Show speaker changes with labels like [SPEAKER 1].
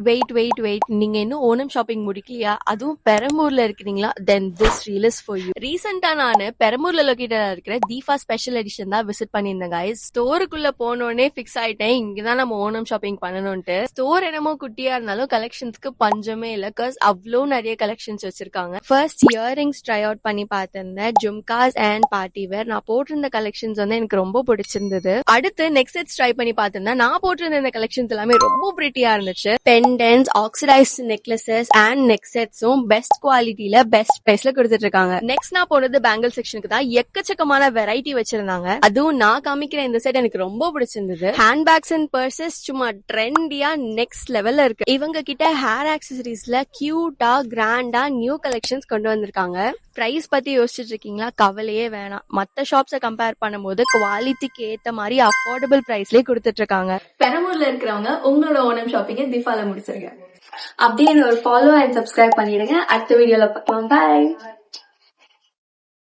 [SPEAKER 1] Wait நீங்க இன்னும் Onam shopping முடிக்கலையா? அதுவும் பெரம்பூர்ல இருக்கிறீங்களா? Then this reel is for you. ரீசெண்டா நானு பெரம்பூர்ல லொகேட்டடா இருக்கிற தீபா ஸ்பெஷல் எடிஷன் தான் விசிட் பண்ணியிருந்தேன் guys. ஸ்டோருக்குள்ள போனோடனே ஃபிக்ஸ் ஆயிட்டேன், இங்கதான் நம்ம ஓணம் ஷாப்பிங் பண்ணணும்ட்டு. ஸ்டோர் என்னமோ குட்டியா இருந்தாலும் கலெக்ஷன்ஸ்க்கு பஞ்சமே இல்ல, பிகாஸ் அவ்வளோ நிறைய கலெக்ஷன்ஸ் வச்சிருக்காங்க. ஃபர்ஸ்ட் இயரிங்ஸ் ட்ரை அவுட் பண்ணி பார்த்திருந்தேன், ஜும்காஸ் அண்ட் பார்ட்டி வேர். நான் போட்டிருந்த கலெக்ஷன்ஸ் வந்து எனக்கு ரொம்ப பிடிச்சிருந்தது. அடுத்து நெக்ஸ்ட் செட்ஸ் ட்ரை பண்ணி பார்த்திருந்தேன். நான் போட்டிருந்த இந்த கலெக்ஷன்ஸ் எல்லாமே ரொம்ப பிரிட்டியா இருந்துச்சு. Pendants, oxidised necklaces and neck செட்ஸும் பெஸ்ட் குவாலிட்டில பெஸ்ட் பிரைஸ்ல கொடுத்துட்டு இருக்காங்க. நெக்ஸ்ட் நான் போனது பேங்கிள் செக்ஷனுக்கு தான். எக்கச்சக்கமான வெரைட்டி வச்சிருந்தாங்க. அதுவும் நான் காமிக்கிற இந்த செட் எனக்கு ரொம்ப பிடிச்சிருந்தது. ஹேண்ட் பேக்ஸ் அண்ட் பர்சஸ் சும்மா ட்ரெண்டியா நெக்ஸ்ட் லெவல்ல இருக்கு. இவங்க கிட்ட ஹேர் ஆக்சசரிஸ்ல கியூட்டா கிராண்டா நியூ கலெக்ஷன்ஸ் கொண்டு வந்திருக்காங்க. பிரைஸ் பத்தி யோசிச்சுட்டு இருக்கீங்களா? கவலையே வேணாம். மத்த ஷாப்ஸை கம்பேர் பண்ணும்போது குவாலிட்டிக்கு ஏத்த மாதிரி அஃபோர்டபுள் பிரைஸ்லயே கொடுத்துட்டு இருக்காங்க. பெரம்பூர்ல இருக்கிறவங்க உங்களோட ஓணம் ஷாப்பிங்க தீபால முடிச்சிருங்க. அப்படியே ஒரு ஃபாலோ அண்ட் சப்ஸ்கிரைப் பண்ணிடுங்க. அடுத்த வீடியோல பார்க்கலாம். பாய்.